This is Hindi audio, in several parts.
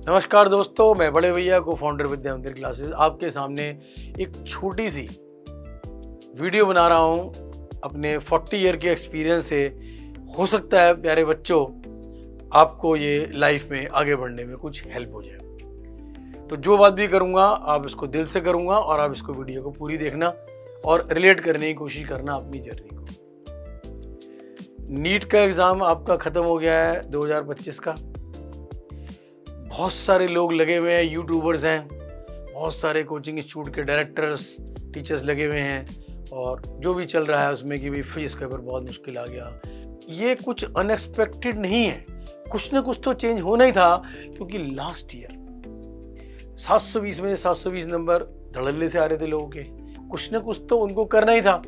नमस्कार दोस्तों, मैं बड़े भैया को फाउंडर विद्या मंदिर क्लासेस आपके सामने एक छोटी सी वीडियो बना रहा हूँ अपने 40 ईयर के एक्सपीरियंस से। हो सकता है प्यारे बच्चों आपको ये लाइफ में आगे बढ़ने में कुछ हेल्प हो जाए। तो जो बात भी करूँगा आप इसको दिल से करूँगा और आप इसको वीडियो को पूरी देखना और रिलेट करने की कोशिश करना अपनी जर्नी को। नीट का एग्ज़ाम आपका ख़त्म हो गया है 2025 का। बहुत सारे लोग लगे हुए हैं, यूट्यूबर्स हैं, बहुत सारे कोचिंग इंस्टीट्यूट के डायरेक्टर्स टीचर्स लगे हुए हैं और जो भी चल रहा है उसमें कि भाई फिजिक्स का पेपर बहुत मुश्किल आ गया। ये कुछ अनएक्सपेक्टेड नहीं है, कुछ ना कुछ तो चेंज होना ही था, क्योंकि लास्ट ईयर 720 में 720 नंबर धड़ल्ले से आ रहे थे लोगों के। कुछ ना कुछ तो उनको करना ही था।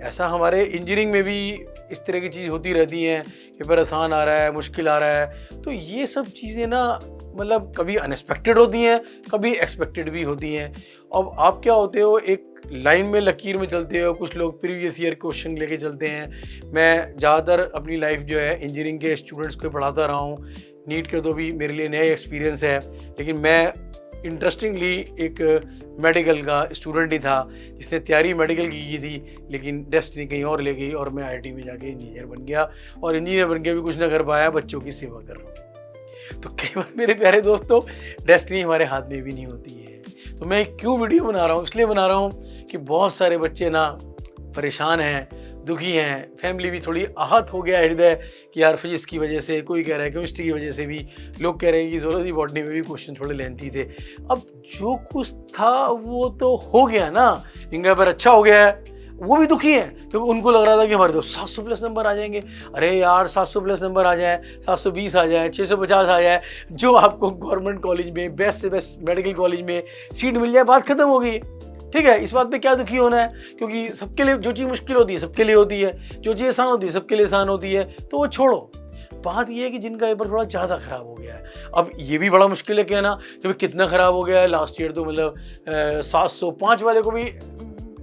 ऐसा हमारे इंजीनियरिंग में भी इस तरह की चीज़ होती रहती हैं, पेपर आसान आ रहा है, मुश्किल आ रहा है। तो ये सब चीज़ें ना मतलब कभी अनएक्सपेक्टेड होती हैं, कभी एक्सपेक्टेड भी होती हैं। अब आप क्या होते हो, एक लाइन में लकीर में चलते हो। कुछ लोग प्रीवियस ईयर क्वेश्चन लेके चलते हैं। मैं ज़्यादातर अपनी लाइफ जो है इंजीनियरिंग के स्टूडेंट्स को पढ़ाता रहा हूँ। नीट के तो भी मेरे लिए नया एक्सपीरियंस है, लेकिन मैं इंटरेस्टिंगली एक मेडिकल का स्टूडेंट ही था जिसने तैयारी मेडिकल की थी, लेकिन डेस्टिनी कहीं और ले गई और मैं आईआईटी में जाके इंजीनियर बन गया और इंजीनियर बन के भी कुछ ना कर पाया, बच्चों की सेवा कर रहा हूँ। तो कई बार मेरे प्यारे दोस्तों डेस्टिनी हमारे हाथ में भी नहीं होती है। तो मैं क्यों वीडियो बना रहा हूँ, इसलिए बना रहा हूँ कि बहुत सारे बच्चे ना परेशान हैं, दुखी हैं, फैमिली भी थोड़ी आहत हो गया हृदय कि यार फिजिक्स की वजह से, कोई कह रहा है केमिस्ट्री की वजह से भी, लोग कह रहे हैं कि ज़ूलॉजी बॉटनी में भी क्वेश्चन थोड़े लेंथी थे। अब जो कुछ था वो तो हो गया ना, इनका पर अच्छा हो गया है। वो भी दुखी हैं क्योंकि उनको लग रहा था कि हमारे तो 700 प्लस नंबर आ जाएंगे। अरे यार 700 प्लस नंबर आ जाए, 720 आ जाए, 650 आ जाए, जो आपको गवर्नमेंट कॉलेज में बेस्ट से बेस्ट मेडिकल कॉलेज में सीट मिल जाए, बात खत्म हो गई। ठीक है, इस बात पे क्या दुखी होना है, क्योंकि सबके लिए जो चीज़ मुश्किल होती है सबके लिए होती है, जो चीज़ आसान होती है सबके लिए आसान होती है। तो वो छोड़ो। बात ये है कि जिनका पेपर थोड़ा ज़्यादा ख़राब हो गया है, अब ये भी बड़ा मुश्किल है कहना कि भाई कितना ख़राब हो गया है। लास्ट ईयर तो मतलब 705 वाले को भी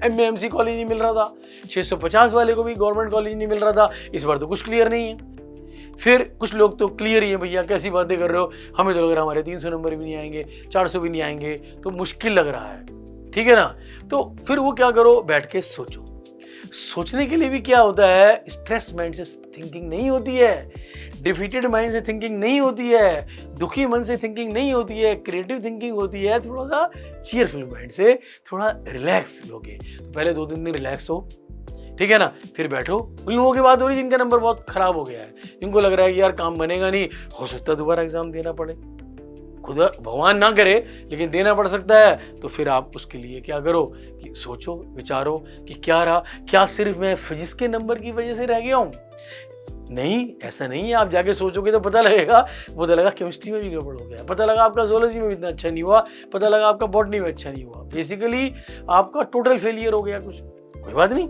MAMC कॉलेज नहीं मिल रहा था, 650 वाले को भी गवर्नमेंट कॉलेज नहीं मिल रहा था। इस बार तो कुछ क्लियर नहीं है। फिर कुछ लोग तो क्लियर ही है, भैया कैसी बातें कर रहे हो, हमें तो लग रहा है हमारे 300 नंबर भी नहीं आएंगे, 400 भी नहीं आएंगे, तो मुश्किल लग रहा है। ठीक है ना। तो फिर वो क्या करो, बैठ के सोचो। सोचने के लिए भी क्या होता है, स्ट्रेस माइंड से थिंकिंग नहीं होती है, डिफीटेड माइंड से थिंकिंग नहीं होती है, दुखी मन से थिंकिंग नहीं होती है, क्रिएटिव थिंकिंग होती है। थोड़ा सा चीयरफुल माइंड से थोड़ा रिलैक्स लोगे तो पहले 2-3 दिन रिलैक्स हो, ठीक है ना, फिर बैठो। उन लोगों की बात हो रही जिनका नंबर बहुत खराब हो गया है, जिनको लग रहा है कि यार काम बनेगा नहीं, हो सकता है दोबारा एग्जाम देना पड़े, खुदा भगवान ना करे लेकिन देना पड़ सकता है। तो फिर आप उसके लिए क्या करो कि सोचो विचारो कि क्या रहा, क्या सिर्फ मैं फिजिक्स के नंबर की वजह से रह गया हूँ? नहीं, ऐसा नहीं है। आप जाके सोचोगे तो पता लगा केमिस्ट्री में भी गड़बड़ हो गया, पता लगा आपका ज़ूलॉजी में भी इतना अच्छा नहीं हुआ, पता लगा आपका बॉटनी में अच्छा नहीं हुआ। बेसिकली आपका टोटल फेलियर हो गया कुछ। कोई बात नहीं,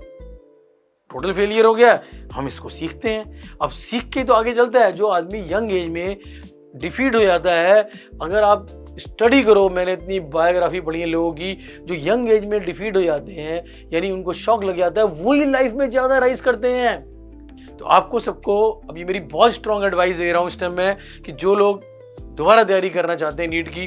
टोटल फेलियर हो गया, हम इसको सीखते हैं। अब सीख के तो आगे चलता है। जो आदमी यंग एज में डिफीट हो जाता है, अगर आप स्टडी करो, मैंने इतनी बायोग्राफी पढ़ी है लोगों की जो यंग एज में डिफीट हो जाते हैं, यानी उनको शॉक लग जाता है, वही लाइफ में ज़्यादा राइज करते हैं। तो आपको सबको अब ये मेरी बहुत स्ट्रॉन्ग एडवाइस दे रहा हूँ इस टाइम में कि जो लोग दोबारा तैयारी करना चाहते हैं नीट की,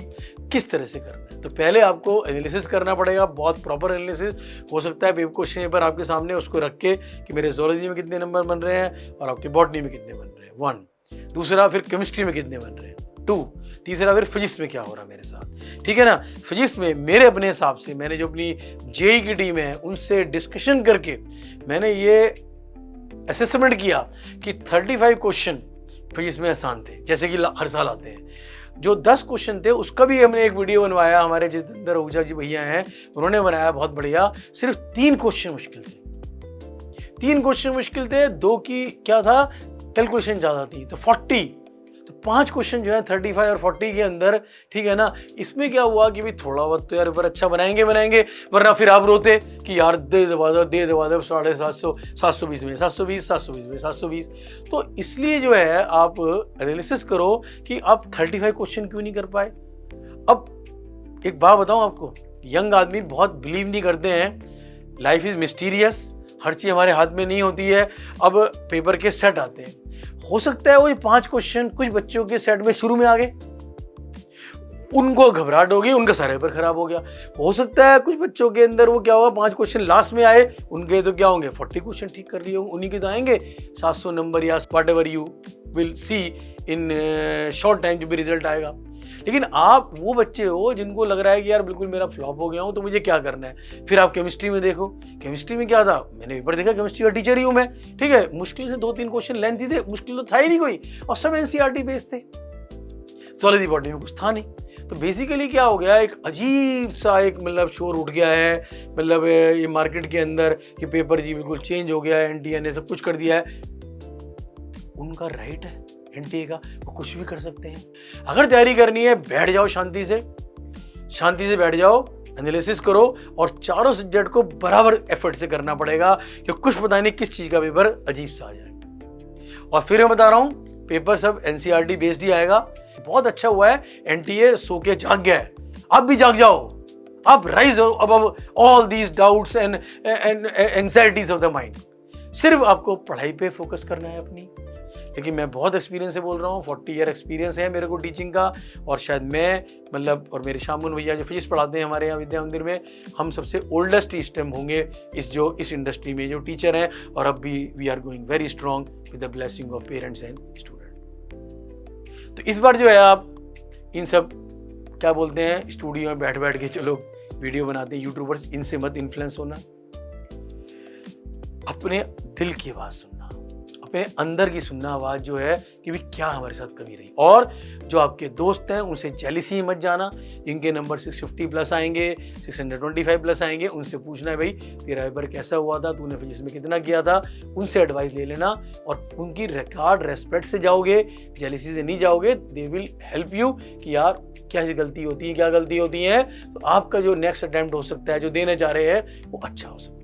किस तरह से करना है। तो पहले आपको एनालिसिस करना पड़ेगा, बहुत प्रॉपर एनालिसिस। हो सकता है क्वेश्चन पेपर आपके सामने उसको रख के कि मेरे ज़ूलॉजी में कितने नंबर बन रहे हैं और आपके बॉटनी में कितने बन रहे हैं, 1। दूसरा फिर केमिस्ट्री में कितने बन रहे हैं, 2। तीसरा फिर फिजिक्स में क्या हो रहा है मेरे साथ। ठीक है ना। फिजिक्स में मेरे अपने हिसाब से, मैंने जो अपनी जेई की टीम है उनसे डिस्कशन करके मैंने ये असेसमेंट किया कि 35 क्वेश्चन फिजिक्स में आसान थे, जैसे कि हर साल आते हैं। जो 10 क्वेश्चन थे उसका भी हमने एक वीडियो बनवाया, हमारे जितेंद्र आहूजा जी भैया हैं उन्होंने बनाया, बहुत बढ़िया। सिर्फ 3 क्वेश्चन मुश्किल थे, 3 क्वेश्चन मुश्किल थे, 2 की क्या था कैलकुलेशन ज़्यादा थी, तो 40। तो 5 क्वेश्चन जो है 35 और 40 के अंदर, ठीक है ना। इसमें क्या हुआ कि भाई थोड़ा बहुत तो यार ऊपर अच्छा बनाएंगे, वरना फिर आप रोते कि यार दे दबा दो 750, 720 में 720, 720 में 720। तो इसलिए जो है आप एनालिसिस करो कि आप 35 क्वेश्चन क्यों नहीं कर पाए। अब एक बात बताऊं आपको, यंग आदमी बहुत बिलीव नहीं करते हैं, लाइफ इज मिस्टीरियस, हर चीज़ हमारे हाथ में नहीं होती है। अब पेपर के सेट आते हैं, हो सकता है वो 5 क्वेश्चन कुछ बच्चों के सेट में शुरू में आ गए, उनको घबराहट होगी, उनका सारा पेपर खराब हो गया। हो सकता है कुछ बच्चों के अंदर वो क्या होगा, 5 क्वेश्चन लास्ट में आए, उनके तो क्या होंगे 40 क्वेश्चन ठीक कर लिए होंगे, उन्हीं के तो आएंगे 700 नंबर या what ever you will see in short time जो भी रिजल्ट आएगा। लेकिन आप वो बच्चे हो जिनको लग रहा है कि यार बिल्कुल मेरा फ्लॉप हो गया हूँ, तो मुझे क्या करना है। फिर आप केमिस्ट्री में देखो, केमिस्ट्री में क्या था, मैंने पेपर देखा, केमिस्ट्री का टीचर ही हूँ मैं, ठीक है, मुश्किल से 2-3 क्वेश्चन लेंथी थे, मुश्किल तो था ही नहीं कोई, और सब एनसीईआरटी बेस्ड थे, ज़ूलॉजी बॉटनी में कुछ था नहीं। तो बेसिकली क्या हो गया, एक अजीब सा एक मतलब शोर उठ गया है, मतलब ये मार्केट के अंदर कि पेपर जी बिल्कुल चेंज हो गया है, एनटीए ने सब कुछ कर दिया है। उनका राइट है एनटीए का, वो कुछ भी कर सकते हैं। अगर तैयारी करनी है, बैठ जाओ शांति से बैठ जाओ, एनालिसिस करो, और चारों सब्जेक्ट को बराबर एफर्ट से करना पड़ेगा, कि कुछ पता नहीं किस चीज का पेपर अजीब सा आ जाए। और फिर मैं बता रहा हूं, पेपर सब एनसीईआरटी बेस्ड ही आएगा। बहुत अच्छा हुआ है एनटीए सो के जाग गया है, आप भी जाग जाओ, आप rise above all these doubts and anxieties of the mind. सिर्फ आपको पढ़ाई पे फोकस करना है अपनी। लेकिन मैं बहुत एक्सपीरियंस से बोल रहा हूँ, 40 ईयर एक्सपीरियंस है मेरे को टीचिंग का, और शायद मैं मतलब, और मेरे शामुन भैया जो फिजिक्स पढ़ाते हैं हमारे यहाँ विद्या मंदिर में, हम सबसे ओल्डेस्ट इस टाइम होंगे इस इंडस्ट्री में जो टीचर हैं, और अब भी we are going very strong with the blessing of parents and student. तो इस बार जो है, आप इन सब क्या बोलते हैं, स्टूडियो में बैठ के जो लोग वीडियो बनाते हैं यूट्यूबर्स, इनसे मत इन्फ्लुएंस होना, अपने दिल की आवाज़ सुनना, अपने अंदर की सुनना आवाज़ जो है कि भाई क्या हमारे साथ कमी रही। और जो आपके दोस्त हैं उनसे जेलिसी मत जाना, इनके नंबर 650 प्लस आएंगे, 625 प्लस आएंगे, उनसे पूछना है भाई तेरा पेपर कैसा हुआ था, तूने फिजिक्स में कितना किया था, उनसे एडवाइस ले लेना, और उनकी रिकॉर्ड रेस्पेक्ट से जाओगे, जेलिसी से नहीं जाओगे। दे विल हेल्प यू कि यार क्या गलती होती है, क्या गलती होती है, तो आपका जो नेक्स्ट अटेम्प्ट हो सकता है, जो देने जा रहे हैं, वो अच्छा हो सकता है।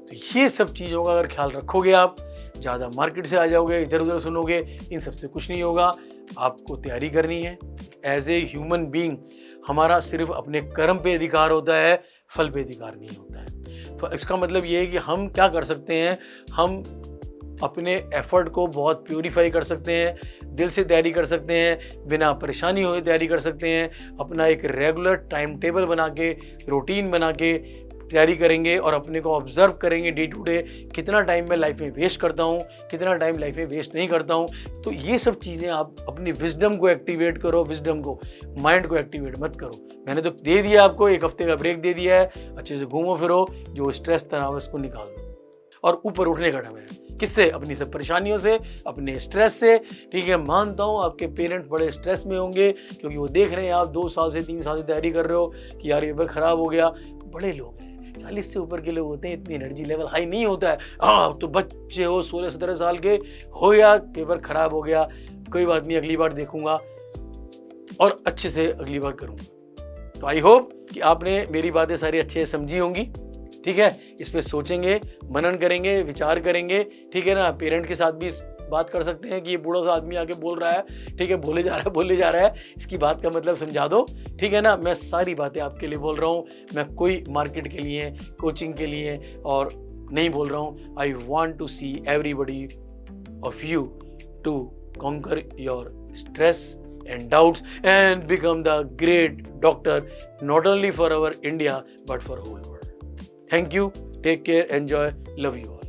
तो ये सब चीज़ों का अगर ख्याल रखोगे, आप ज़्यादा मार्केट से आ जाओगे, इधर उधर सुनोगे, इन सबसे कुछ नहीं होगा। आपको तैयारी करनी है। एज ए ह्यूमन बीइंग हमारा सिर्फ अपने कर्म पे अधिकार होता है, फल पे अधिकार नहीं होता है। इसका मतलब ये है कि हम क्या कर सकते हैं, हम अपने एफर्ट को बहुत प्योरीफाई कर सकते हैं, दिल से तैयारी कर सकते हैं, बिना परेशानी हुए तैयारी कर सकते हैं। अपना एक रेगुलर टाइम टेबल बना के, रूटीन बना के तैयारी करेंगे, और अपने को ऑब्जर्व करेंगे डे टू डे, कितना टाइम मैं लाइफ में वेस्ट करता हूँ, कितना टाइम लाइफ में वेस्ट नहीं करता हूँ। तो ये सब चीज़ें आप अपनी विजडम को एक्टिवेट करो, विजडम को, माइंड को एक्टिवेट मत करो। मैंने तो दे दिया आपको, 1 हफ्ते का ब्रेक दे दिया है, अच्छे से घूमो फिरो, जो स्ट्रेस तनाव है उसको निकाल दो, और ऊपर उठने का टाइम है। किससे? अपनी सब परेशानियों से, अपने स्ट्रेस से। ठीक है, मानता हूँ आपके पेरेंट्स बड़े स्ट्रेस में होंगे, क्योंकि वो देख रहे हैं आप 2 साल से 3 साल से तैयारी कर रहे हो कि यार ये पेपर खराब हो गया। बड़े लोग हैं, 40 से ऊपर के लोग होते हैं, इतनी एनर्जी लेवल हाई नहीं होता है। हाँ, तो बच्चे हो 16-17 साल के हो, या पेपर खराब हो गया, कोई बात नहीं, अगली बार देखूंगा और अच्छे से अगली बार करूंगा। तो आई होप कि आपने मेरी बातें सारी अच्छे से समझी होंगी। ठीक है, इस पे सोचेंगे, मनन करेंगे, विचार करेंगे। ठीक है ना, पेरेंट के साथ भी बात कर सकते हैं कि ये बूढ़ा सा आदमी आके बोल रहा है, ठीक है, बोले जा रहा है, इसकी बात का मतलब समझा दो। ठीक है ना, मैं सारी बातें आपके लिए बोल रहा हूँ, मैं कोई मार्केट के लिए, कोचिंग के लिए और नहीं बोल रहा हूँ। I want to see everybody of you to conquer your stress and doubts and become the great doctor, not only for our India but for whole world. Thank you, take care, enjoy, love you all.